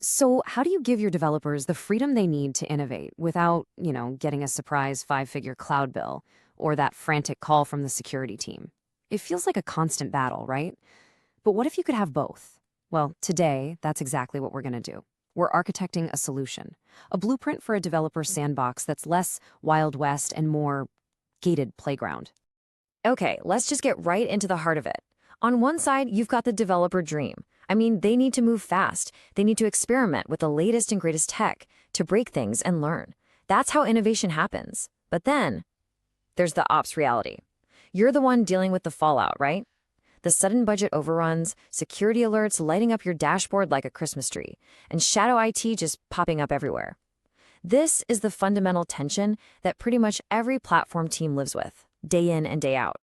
So, how do you give your developers the freedom they need to innovate without, getting a surprise five-figure cloud bill or that frantic call from the security team? It feels like a constant battle, right? But what if you could have both? Well, today, that's exactly what we're going to do. We're architecting a solution, a blueprint for a developer sandbox that's less Wild West and more gated playground. Okay, let's just get right into the heart of it. On one side, you've got the developer dream. I mean, they need to move fast. They need to experiment with the latest and greatest tech to break things and learn. That's how innovation happens. But then, there's the ops reality. You're the one dealing with the fallout, right? The sudden budget overruns, security alerts lighting up your dashboard like a Christmas tree, and shadow IT just popping up everywhere. This is the fundamental tension that pretty much every platform team lives with, day in and day out.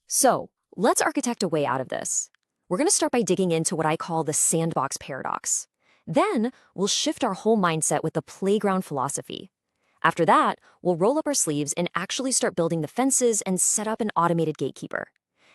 So, let's architect a way out of this. We're going to start by digging into what I call the sandbox paradox. Then, we'll shift our whole mindset with the playground philosophy. After that, we'll roll up our sleeves and actually start building the fences and set up an automated gatekeeper.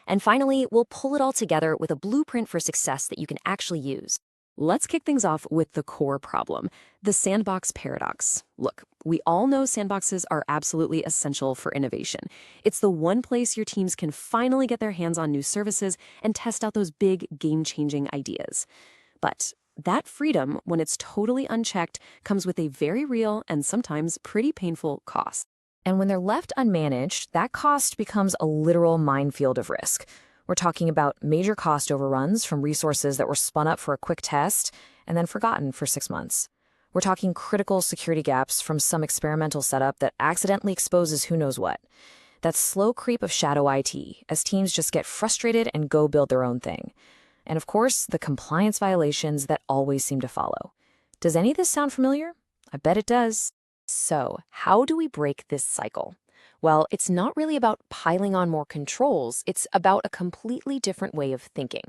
And finally, we'll pull it all together with a blueprint for success that you can actually use. Let's kick things off with the core problem, the sandbox paradox. Look, we all know sandboxes are absolutely essential for innovation. It's the one place your teams can finally get their hands on new services and test out those big, game-changing ideas. But that freedom, when it's totally unchecked, comes with a very real and sometimes pretty painful cost. And when they're left unmanaged, that cost becomes a literal minefield of risk. We're talking about major cost overruns from resources that were spun up for a quick test and then forgotten for 6 months. We're talking critical security gaps from some experimental setup that accidentally exposes who knows what. That slow creep of shadow IT as teams just get frustrated and go build their own thing. And of course, the compliance violations that always seem to follow. Does any of this sound familiar? I bet it does. So, how do we break this cycle? Well, it's not really about piling on more controls, it's about a completely different way of thinking.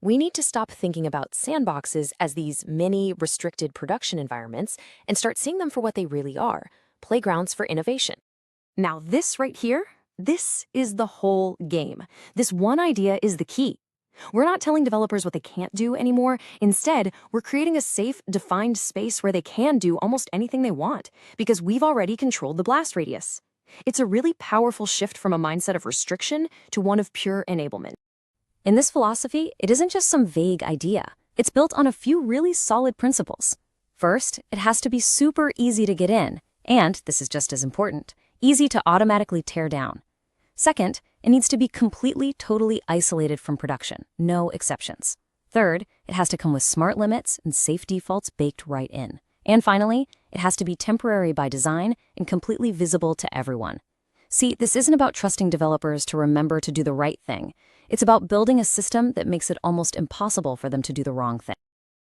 We need to stop thinking about sandboxes as these mini, restricted production environments and start seeing them for what they really are, playgrounds for innovation. Now, this right here, this is the whole game. This one idea is the key. We're not telling developers what they can't do anymore. Instead, we're creating a safe, defined space where they can do almost anything they want, because we've already controlled the blast radius. It's a really powerful shift from a mindset of restriction to one of pure enablement. In this philosophy, it isn't just some vague idea. It's built on a few really solid principles. First, it has to be super easy to get in, and, this is just as important, easy to automatically tear down. Second, it needs to be completely, totally isolated from production, no exceptions. Third, it has to come with smart limits and safe defaults baked right in. And finally, it has to be temporary by design and completely visible to everyone. See, this isn't about trusting developers to remember to do the right thing. It's about building a system that makes it almost impossible for them to do the wrong thing.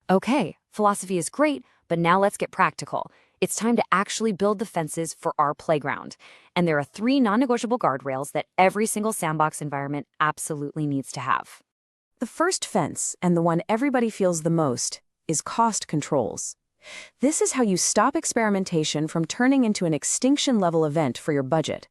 Okay, philosophy is great, but now let's get practical. It's time to actually build the fences for our playground. And there are 3 non-negotiable guardrails that every single sandbox environment absolutely needs to have. The first fence, and the one everybody feels the most, is cost controls. This is how you stop experimentation from turning into an extinction-level event for your budget.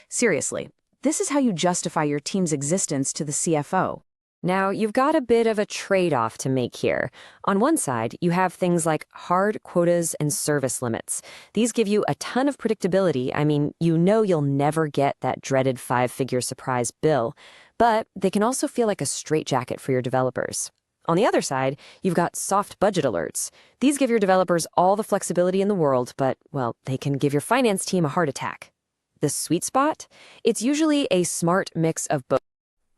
Seriously, this is how you justify your team's existence to the CFO. Now, you've got a bit of a trade-off to make here. On one side, you have things like hard quotas and service limits. These give you a ton of predictability. I mean, you know you'll never get that dreaded 5-figure surprise bill, but they can also feel like a straitjacket for your developers. On the other side, you've got soft budget alerts. These give your developers all the flexibility in the world, but, well, they can give your finance team a heart attack. The sweet spot? It's usually a smart mix of both.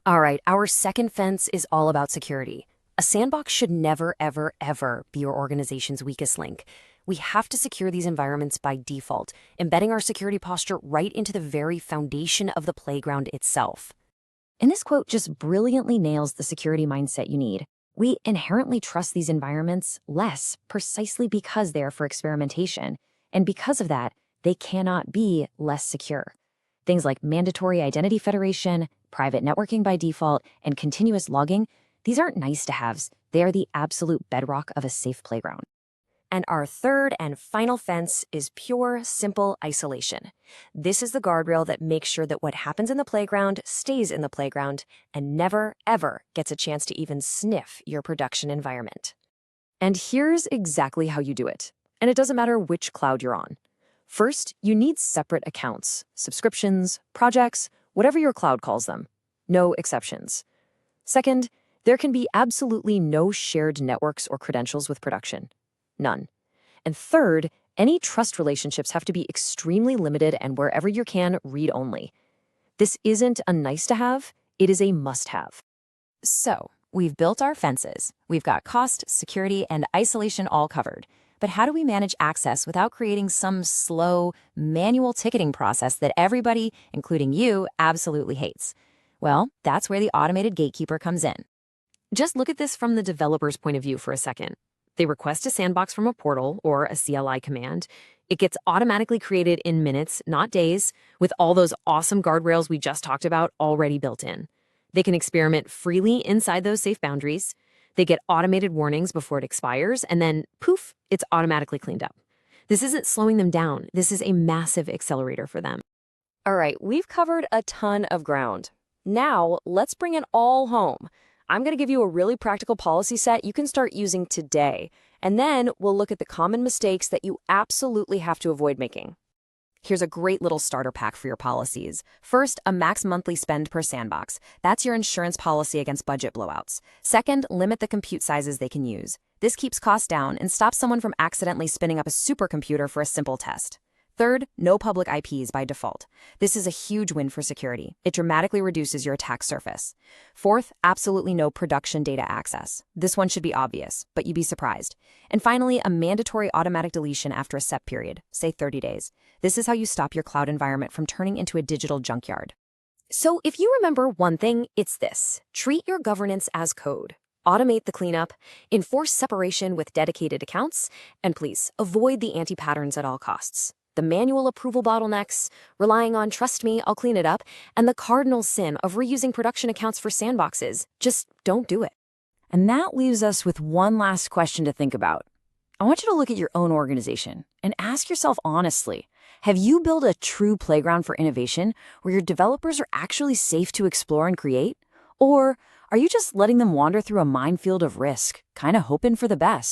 All right, our second fence is all about security. A sandbox should never, ever, ever be your organization's weakest link. We have to secure these environments by default, embedding our security posture right into the very foundation of the playground itself. And this quote just brilliantly nails the security mindset you need. We inherently trust these environments less precisely because they are for experimentation, and because of that, they cannot be less secure. Things like mandatory identity federation, private networking by default, and continuous logging, these aren't nice-to-haves. They are the absolute bedrock of a safe playground. And our third and final fence is pure, simple isolation. This is the guardrail that makes sure that what happens in the playground stays in the playground and never, ever gets a chance to even sniff your production environment. And here's exactly how you do it. And it doesn't matter which cloud you're on. First, you need separate accounts, subscriptions, projects, whatever your cloud calls them. No exceptions. Second, there can be absolutely no shared networks or credentials with production. None. And third, any trust relationships have to be extremely limited and wherever you can, read only. This isn't a nice to have, it is a must have. So, we've built our fences. We've got cost, security, and isolation all covered. But how do we manage access without creating some slow, manual ticketing process that everybody, including you, absolutely hates? Well, that's where the automated gatekeeper comes in. Just look at this from the developer's point of view for a second. They request a sandbox from a portal or a CLI command. It gets automatically created in minutes, not days, with all those awesome guardrails we just talked about already built in. They can experiment freely inside those safe boundaries. They get automated warnings before it expires, and then, poof, it's automatically cleaned up. This isn't slowing them down. This is a massive accelerator for them. All right, we've covered a ton of ground. Now, let's bring it all home. I'm going to give you a really practical policy set you can start using today, and then we'll look at the common mistakes that you absolutely have to avoid making. Here's a great little starter pack for your policies. First, a max monthly spend per sandbox. That's your insurance policy against budget blowouts. Second, limit the compute sizes they can use. This keeps costs down and stops someone from accidentally spinning up a supercomputer for a simple test. Third, no public IPs by default. This is a huge win for security. It dramatically reduces your attack surface. Fourth, absolutely no production data access. This one should be obvious, but you'd be surprised. And finally, a mandatory automatic deletion after a set period, say 30 days. This is how you stop your cloud environment from turning into a digital junkyard. So if you remember one thing, it's this. Treat your governance as code. Automate the cleanup, enforce separation with dedicated accounts, and please, avoid the anti-patterns at all costs. The manual approval bottlenecks, relying on "trust me, I'll clean it up," and the cardinal sin of reusing production accounts for sandboxes. Just don't do it. And that leaves us with one last question to think about. I want you to look at your own organization and ask yourself honestly, have you built a true playground for innovation where your developers are actually safe to explore and create? Or are you just letting them wander through a minefield of risk, kind of hoping for the best?